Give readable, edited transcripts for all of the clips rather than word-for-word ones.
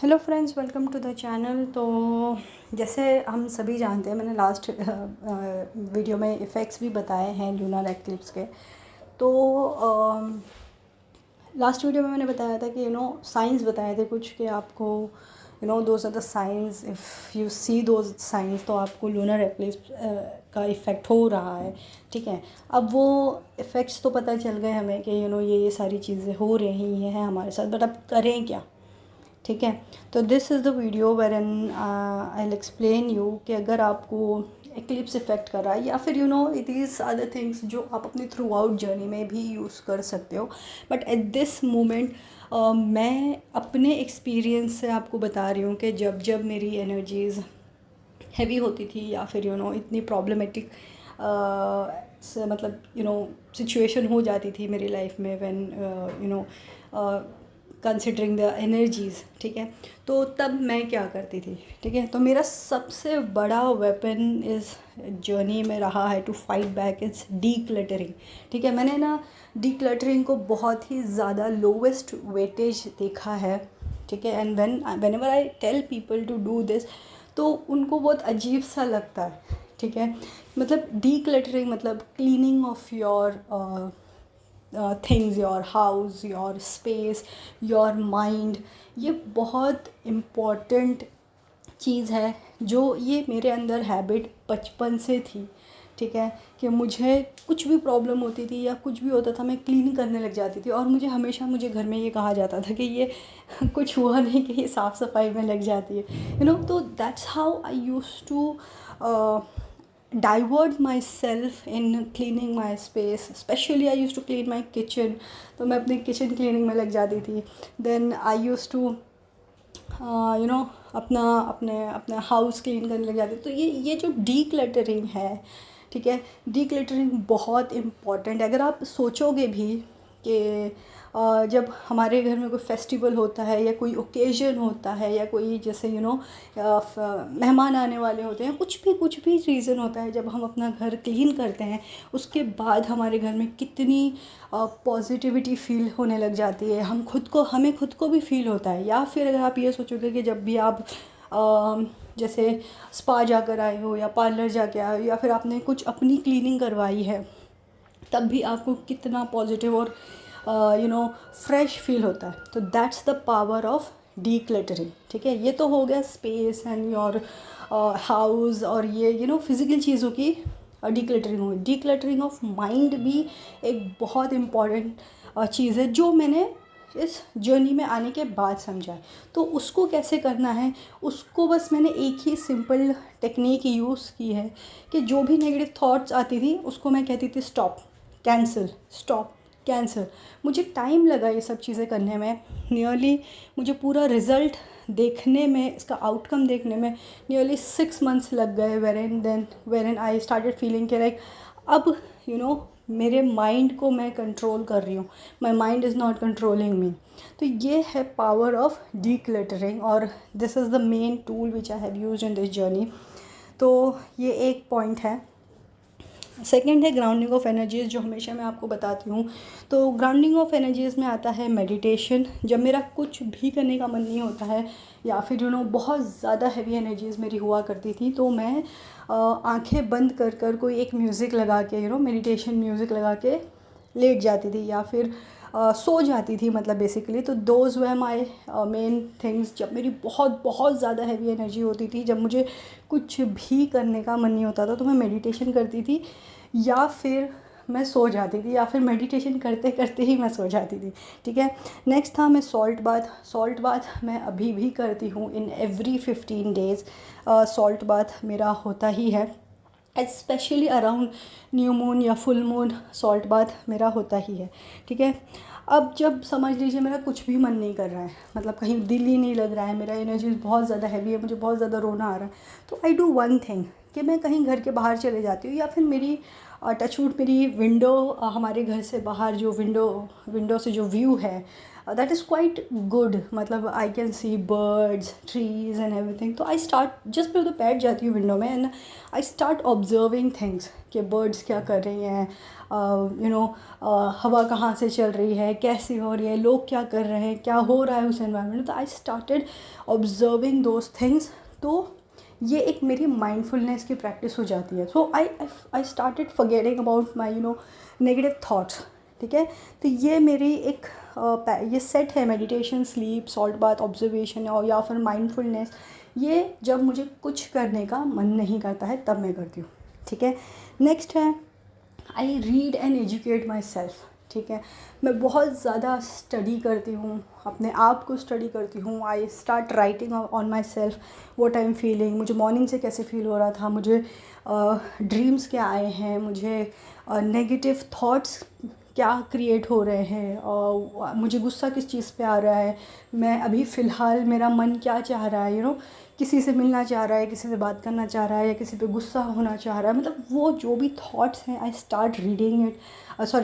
Hello friends, welcome to the channel. तो जैसे हम सभी जानते हैं, मैंने लास्ट वीडियो में इफ़ेक्ट्स भी बताए हैं लूनर एक्लिप्स के। तो लास्ट वीडियो में मैंने बताया था कि साइंस बताए थे कुछ, कि आपको those are the science, if you see those science तो आपको लूनर एक्लिप्स का इफ़ेक्ट हो रहा है। ठीक है, अब वो इफ़ेक्ट्स तो पता चल गए हमें कि ये सारी चीज़ें हो रही हैं हमारे साथ, बट अब करें क्या। ठीक है, तो this is the video wherein I will explain you कि अगर आपको एक्लिप्स इफेक्ट कर रहा है, या फिर इट इज़ अदर थिंग्स जो आप अपनी थ्रू आउट जर्नी में भी यूज़ कर सकते हो। बट एट दिस मोमेंट मैं अपने एक्सपीरियंस से आपको बता रही हूँ कि जब जब मेरी एनर्जीज़ हैवी होती थी, या फिर इतनी प्रॉब्लमेटिक से मतलब सिचुएशन हो जाती थी मेरी लाइफ में, व्हेन कंसिडरिंग द एनर्जीज़। ठीक है, तो तब मैं क्या करती थी। ठीक है, तो मेरा सबसे बड़ा वेपन इस जर्नी में रहा है to fight back it's decluttering. ठीक है, मैंने ना डी क्लटरिंग को बहुत ही ज़्यादा लोवेस्ट वेटेज देखा है। ठीक है, and whenever I tell people to do this, तो उनको बहुत अजीब सा लगता है। ठीक है, मतलब डी क्लटरिंग मतलब cleaning of your things, your house, your space, your mind. ये बहुत इम्पॉर्टेंट चीज़ है, जो ये मेरे अंदर हैबिट बचपन से थी। ठीक है, कि मुझे कुछ भी प्रॉब्लम होती थी या कुछ भी होता था, मैं क्लीन करने लग जाती थी, और मुझे घर में ये कहा जाता था कि ये कुछ हुआ नहीं, कि ये साफ़ सफाई में लग जाती है। तो that's how I use to divert myself in cleaning my space. Especially I used to clean my kitchen, तो मैं अपनी किचन क्लीनिंग में लग जाती थी। देन आई यूज़ टू अपना हाउस क्लीन करने लग जाती। तो ये जो डी क्लटरिंग है, ठीक है, डी क्लटरिंग बहुत इम्पॉर्टेंट है। अगर आप सोचोगे भी कि जब हमारे घर में कोई फेस्टिवल होता है, या कोई ओकेजन होता है, या कोई जैसे मेहमान आने वाले होते हैं, कुछ भी रीज़न होता है, जब हम अपना घर क्लीन करते हैं, उसके बाद हमारे घर में कितनी पॉजिटिविटी फील होने लग जाती है। हमें खुद को भी फील होता है। या फिर अगर आप ये सोचोगे कि जब भी आप जैसे स्पा जाकर आए हो, या पार्लर जाके आए हो, या फिर आपने कुछ अपनी क्लीनिंग करवाई है, तब भी आपको कितना पॉजिटिव और फ्रेश फील होता है। तो that's the power of decluttering. ठीक है, ये तो हो गया स्पेस एंड योर हाउस, और ये फिज़िकल चीज़ों की डी क्लटरिंग होगी। डी क्लटरिंग ऑफ माइंड भी एक बहुत इम्पॉर्टेंट चीज़ है, जो मैंने इस जर्नी में आने के बाद समझा है। तो उसको कैसे करना है, उसको बस मैंने एक ही सिंपल टेक्निक यूज़ की है, कि जो भी नेगेटिव थॉट्स आती थी, उसको मैं कहती थी स्टॉप, कैंसिल, स्टॉप, कैंसिल। मुझे टाइम लगा ये सब चीज़ें करने में। नियरली मुझे पूरा रिज़ल्ट देखने में, इसका आउटकम देखने में नियरली 6 मंथ्स लग गए। Wherein I started feeling के लाइक अब मेरे माइंड को मैं कंट्रोल कर रही हूँ, my mind is not controlling me. तो ये है पावर ऑफ डी क्लटरिंग, और this is the main tool which I have used in this journey. तो ये एक पॉइंट है। सेकेंड है ग्राउंडिंग ऑफ एनर्जीज़, जो हमेशा मैं आपको बताती हूँ। तो ग्राउंडिंग ऑफ एनर्जीज़ में आता है मेडिटेशन। जब मेरा कुछ भी करने का मन नहीं होता है, या फिर बहुत ज़्यादा हैवी एनर्जीज़ मेरी हुआ करती थी, तो मैं आंखें बंद कर कर कोई एक म्यूज़िक लगा के, मेडिटेशन म्यूज़िक लगा के लेट जाती थी, या फिर सो जाती थी, मतलब बेसिकली। तो those were my main things. जब मेरी बहुत बहुत ज़्यादा हैवी एनर्जी होती थी, जब मुझे कुछ भी करने का मन नहीं होता था, तो मैं मेडिटेशन करती थी, या फिर मैं सो जाती थी, या फिर मेडिटेशन करते करते ही मैं सो जाती थी। ठीक है, नेक्स्ट था मैं सॉल्ट बाथ। सॉल्ट बाथ मैं अभी भी करती हूँ, in every 15 days salt bath मेरा होता ही है। स्पेशली अराउंड न्यू मून या फुल मून सॉल्ट बाथ मेरा होता ही है। ठीक है, अब जब समझ लीजिए मेरा कुछ भी मन नहीं कर रहा है, मतलब कहीं दिल ही नहीं लग रहा है, मेरा एनर्जी बहुत ज़्यादा हैवी है, मुझे बहुत ज़्यादा रोना आ रहा है, तो आई डू वन थिंग, कि मैं कहीं घर के बाहर चले जाती हूँ, या फिर मेरी टचवुड मेरी विंडो, हमारे घर से बाहर जो विंडो से जो व्यू है, दैट इज़ क्वाइट गुड, मतलब I can see birds, trees and everything. तो आई स्टार्ट जस्ट मैं उधर बैठ जाती हूँ विंडो में and I start observing things कि बर्ड्स क्या कर रही हैं, हवा कहाँ से चल रही है, कैसी हो रही है, लोग क्या कर रहे हैं, क्या हो रहा है उस एनवायरनमेंट में। तो I started observing those things. तो ये एक मेरी माइंडफुलनेस की प्रैक्टिस हो जाती है। So I started forgetting about my negative thoughts. ठीक है, तो ये मेरी एक ये सेट है meditation, sleep, salt bath, observation और या फिर माइंडफुलनेस। ये जब मुझे कुछ करने का मन नहीं करता है तब मैं करती हूँ। ठीक है, नेक्स्ट है I read and educate my self. ठीक है, मैं बहुत ज़्यादा स्टडी करती हूँ, अपने आप को स्टडी करती हूँ। I start writing on my self what I am feeling, मुझे मॉर्निंग से कैसे फील हो रहा था, मुझे ड्रीम्स क्या आए हैं, मुझे नेगेटिव थॉट्स क्या क्रिएट हो रहे हैं, और मुझे गुस्सा किस चीज़ पे आ रहा है, मैं अभी फ़िलहाल मेरा मन क्या चाह रहा है, किसी से मिलना चाह रहा है, किसी से बात करना चाह रहा है, या किसी पे गुस्सा होना चाह रहा है। मतलब वो जो भी थॉट्स हैं, I start reading it,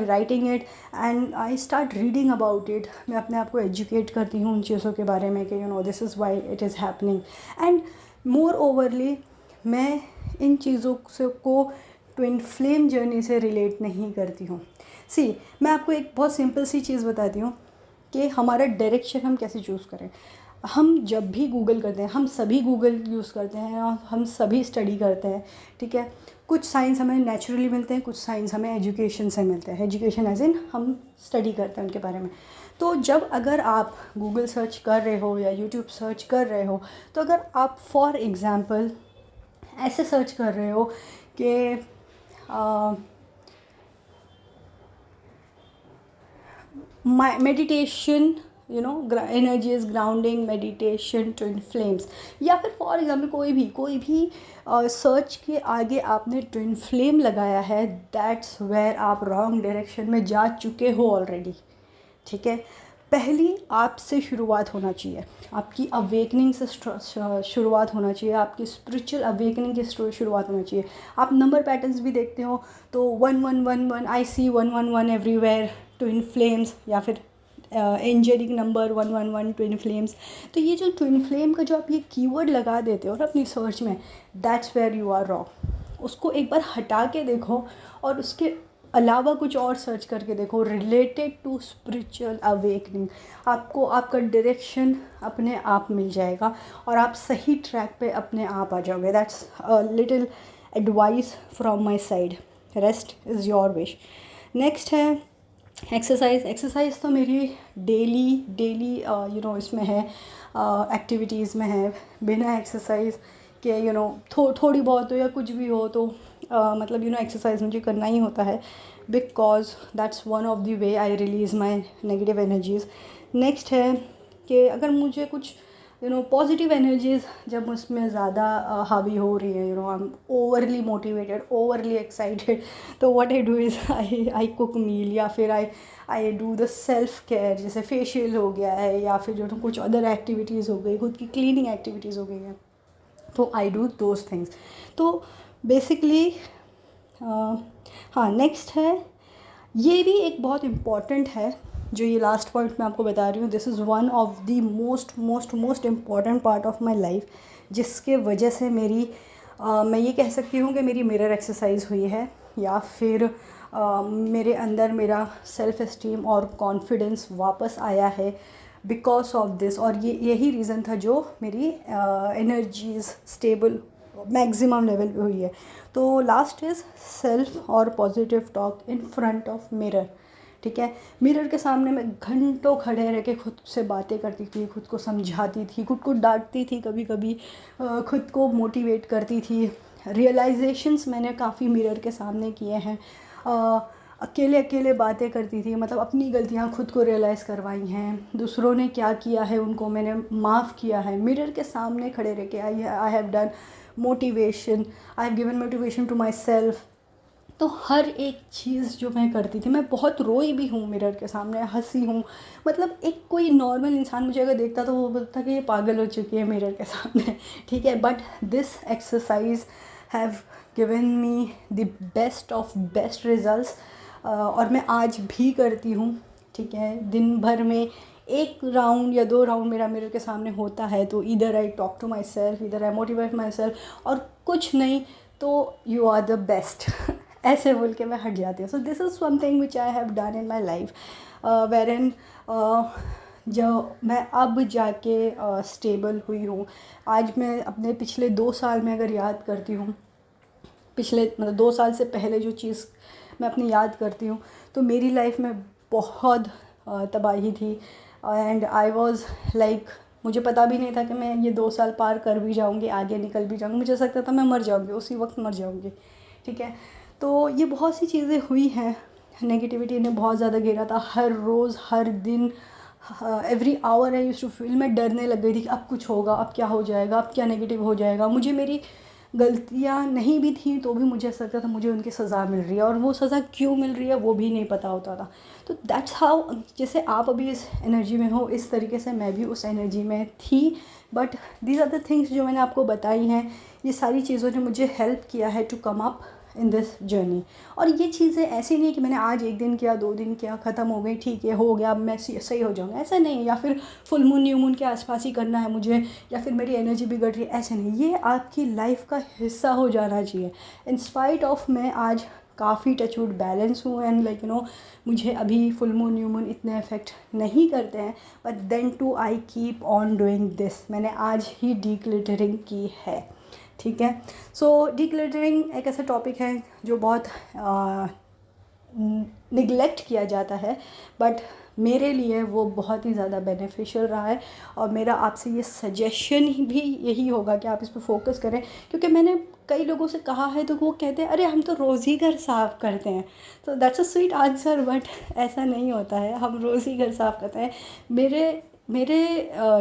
writing it and I start reading about it. मैं अपने आप को एजुकेट करती हूँ उन चीज़ों के बारे में कि this is why it is happening. And more overly मैं इन चीज़ों से को ट्विन फ्लेम जर्नी से रिलेट नहीं करती हूँ। सी, मैं आपको एक बहुत सिंपल सी चीज़ बताती हूँ कि हमारा डायरेक्शन हम कैसे चूज़ करें। हम जब भी गूगल करते हैं, हम सभी गूगल यूज़ करते हैं और हम सभी स्टडी करते हैं। ठीक है, कुछ साइंस हमें नेचुरली मिलते हैं, कुछ साइंस हमें एजुकेशन से मिलते हैं। एजुकेशन एज इन हम स्टडी करते हैं उनके बारे में। तो जब अगर आप गूगल सर्च कर रहे हो या यूट्यूब सर्च कर रहे हो, तो अगर आप फॉर एग्ज़ाम्पल ऐसे सर्च कर रहे हो कि meditation, energies, grounding, meditation, twin flames, या फिर फॉर एग्जांपल कोई भी सर्च के आगे आपने ट्विन फ्लेम लगाया है, दैट्स वेयर आप रॉन्ग डायरेक्शन में जा चुके हो ऑलरेडी। ठीक है, पहली आपसे शुरुआत होना चाहिए, आपकी अवेकनिंग से शुरुआत होना चाहिए, आपकी स्पिरिचुअल अवेकनिंग की शुरुआत होना चाहिए। आप नंबर पैटर्न्स भी देखते हो तो 1111, आई सी 111 एवरीवेयर, ट्विन फ्लेम्स, या फिर एंजेलिक नंबर 111, ट्विन फ्लेम्स। तो ये जो ट्विन फ्लेम का जो आप ये कीवर्ड लगा देते हो ना अपनी सर्च में, that's where you are wrong. उसको एक बार हटा के देखो और उसके अलावा कुछ और सर्च करके देखो रिलेटेड टू स्पिरिचुअल अवेकनिंग। आपको आपका डायरेक्शन अपने आप मिल जाएगा और आप सही ट्रैक पे अपने आप आ जाओगे। That's a little advice from my side, rest is your wish. Next है एक्सरसाइज तो मेरी डेली इसमें है, एक्टिविटीज़ में है। बिना एक्सरसाइज के थोड़ी बहुत हो या कुछ भी हो तो मतलब एक्सरसाइज मुझे करना ही होता है, because that's one of the way I release my negative energies. Next है कि अगर मुझे कुछ पॉजिटिव एनर्जीज़ जब उसमें ज़्यादा हावी हो रही है, I am overly motivated, overly excited, तो what I do is I cook meal, या फिर I do the self care, जैसे फेशियल हो गया है, या फिर कुछ अदर एक्टिविटीज़ हो गई, खुद की क्लीनिंग एक्टिविटीज़ हो गई हैं, तो आई डू दोज थिंग्स। तो बेसिकली हाँ, नेक्स्ट है, ये भी एक बहुत इम्पॉर्टेंट है जो ये लास्ट पॉइंट मैं आपको बता रही हूँ। This is one of the most important part of my life, जिसके वजह से मेरी मैं ये कह सकती हूँ कि मेरी मिरर एक्सरसाइज हुई है, या फिर मेरे अंदर मेरा सेल्फ एस्टीम और कॉन्फिडेंस वापस आया है बिकॉज ऑफ दिस। और ये यही रीज़न था जो मेरी एनर्जीज़ स्टेबल मैक्सिमम लेवल पे हुई है। तो लास्ट इज़ सेल्फ और positive talk in front of mirror. ठीक है, मिरर के सामने मैं घंटों खड़े रह के खुद से बातें करती थी, खुद को समझाती थी, खुद को डांटती थी, कभी कभी खुद को मोटिवेट करती थी। रियलाइजेशंस मैंने काफ़ी मिरर के सामने किए हैं। अकेले बातें करती थी, मतलब अपनी गलतियाँ खुद को रियलाइज़ करवाई हैं, दूसरों ने क्या किया है उनको मैंने माफ़ किया है। मिरर के सामने खड़े रह के I have done motivation, I have given motivation to myself. तो हर एक चीज़ जो मैं करती थी, मैं बहुत रोई भी हूँ मिरर के सामने, हंसी हूँ। मतलब एक कोई नॉर्मल इंसान मुझे अगर देखता तो वो बोलता कि ये पागल हो चुकी है मिरर के सामने। ठीक है, but this exercise have given me the best of best results, और मैं आज भी करती हूँ। ठीक है, दिन भर में एक राउंड या 2 राउंड मेरा मिरर के सामने होता है तो इधर I talk to myself, इधर आई मोटिवेट माई सेल्फ, और कुछ नहीं तो यू आर द बेस्ट ऐसे बोल के मैं हट जाती हूँ. So this is something which I have done in my life wherein जो मैं अब जाके स्टेबल हुई हूँ. आज मैं अपने पिछले 2 साल में अगर याद करती हूँ, पिछले मतलब 2 साल से पहले जो चीज़ मैं अपनी याद करती हूँ, तो मेरी लाइफ में बहुत तबाही थी. एंड आई वॉज़ लाइक, मुझे पता भी नहीं था कि मैं ये 2 साल पार कर भी जाऊँगी, आगे निकल भी जाऊँगी. मुझे लगता था मैं मर जाऊँगी, उसी वक्त मर जाऊँगी. ठीक है, तो ये बहुत सी चीज़ें हुई हैं. नेगेटिविटी ने बहुत ज़्यादा घेरा था. हर रोज़, हर दिन, every hour I used to feel, मैं डरने लग गई थी कि अब कुछ होगा, अब क्या हो जाएगा, अब क्या नेगेटिव हो जाएगा. मुझे मेरी गलतियाँ नहीं भी थी तो भी मुझे ऐसा लगता था मुझे उनकी सज़ा मिल रही है, और वो सज़ा क्यों मिल रही है वो भी नहीं पता होता था. तो दैट्स हाउ, जैसे आप अभी इस एनर्जी में हो, इस तरीके से मैं भी उस एनर्जी में थी. But these are the things जो मैंने आपको बताई हैं, ये सारी चीज़ों ने मुझे हेल्प किया है to come up in this journey. और ये चीज़ें ऐसी नहीं कि मैंने आज 1 दिन किया, 2 दिन किया, ख़त्म हो गई, ठीक है, हो गया, अब मैं सही हो जाऊँगा, ऐसा नहीं. या फिर फुल मून, न्यू मून के आसपास ही करना है मुझे, या फिर मेरी एनर्जी बिगड़ रही है, ऐसे नहीं. ये आपकी लाइफ का हिस्सा हो जाना चाहिए. इन स्पाइट ऑफ मैं आज काफ़ी टचवुड बैलेंस हूँ, एंड लाइक यू नो मुझे अभी फुल मून, न्यू मून इतने इफेक्ट नहीं करते हैं, but then too I keep on doing this. मैंने आज ही डीक्लटरिंग की है. ठीक है, सो डीक्लटरिंग एक ऐसा टॉपिक है जो बहुत निगलेक्ट किया जाता है, बट मेरे लिए वो बहुत ही ज़्यादा बेनिफिशियल रहा है. और मेरा आपसे ये सजेशन भी यही होगा कि आप इस पर फोकस करें, क्योंकि मैंने कई लोगों से कहा है तो वो कहते हैं अरे हम तो रोज़ ही घर साफ़ करते हैं. तो that's a sweet answer, but ऐसा नहीं होता है. हम रोज़ ही घर साफ़ करते हैं. मेरे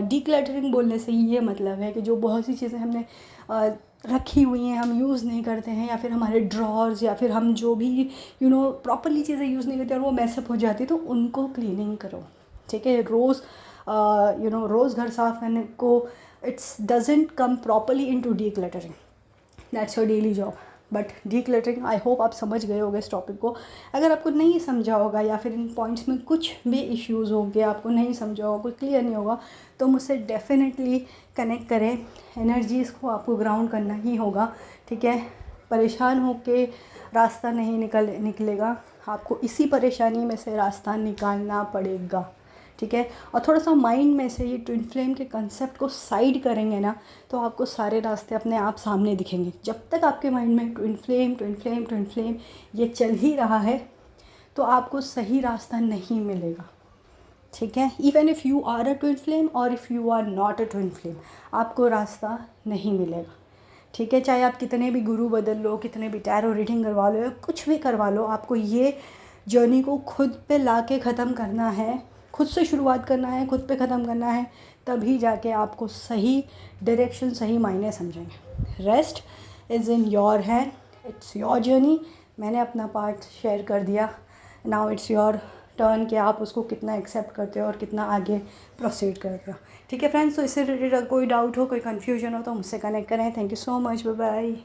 डीक्लटरिंग बोलने से ये मतलब है कि जो बहुत सी चीज़ें हमने रखी हुई हैं, हम यूज़ नहीं करते हैं, या फिर हमारे ड्रॉर्स, या फिर हम जो भी प्रॉपरली चीज़ें यूज़ नहीं करते और वो मैसअप हो जाती है, तो उनको क्लीनिंग करो. ठीक है, रोज़ रोज़ घर साफ़ करने को it's doesn't come properly into decluttering. That's your daily job. But decluttering, I hope आप समझ गए होंगे इस टॉपिक को. अगर आपको नहीं समझा होगा, या फिर इन पॉइंट्स में कुछ भी इश्यूज़ होंगे, आपको नहीं समझा होगा, कुछ क्लियर नहीं होगा, तो मुझसे डेफिनेटली कनेक्ट करें. एनर्जीज़ को आपको ग्राउंड करना ही होगा. ठीक है, परेशान होके रास्ता नहीं निकलेगा, आपको इसी परेशानी में से रास्ता निकालना पड़ेगा. ठीक है, और थोड़ा सा माइंड में से ये ट्विन फ्लेम के कंसेप्ट को साइड करेंगे ना, तो आपको सारे रास्ते अपने आप सामने दिखेंगे. जब तक आपके माइंड में twin flame twin flame twin flame ये चल ही रहा है, तो आपको सही रास्ता नहीं मिलेगा. ठीक है, even if you are a twin flame और if you are not a twin flame, आपको रास्ता नहीं मिलेगा. ठीक है, चाहे आप कितने भी गुरु बदल लो, कितने भी टैरो रीडिंग करवा लो, या कुछ भी करवा लो, आपको ये जर्नी को खुद पे लाके ख़त्म करना है, खुद से शुरुआत करना है, खुद पे ख़त्म करना है, तभी जाके आपको सही डायरेक्शन, सही मायने समझेंगे. Rest is in your hand, it's your journey. मैंने अपना पार्ट शेयर कर दिया, नाउ इट्स योर टर्न कि आप उसको कितना एक्सेप्ट करते हो और कितना आगे प्रोसीड करते हो. ठीक है फ्रेंड्स, तो इससे रिलेटेड कोई डाउट हो, कोई कन्फ्यूजन हो तो मुझसे कनेक्ट करें. Thank you so much, bye bye.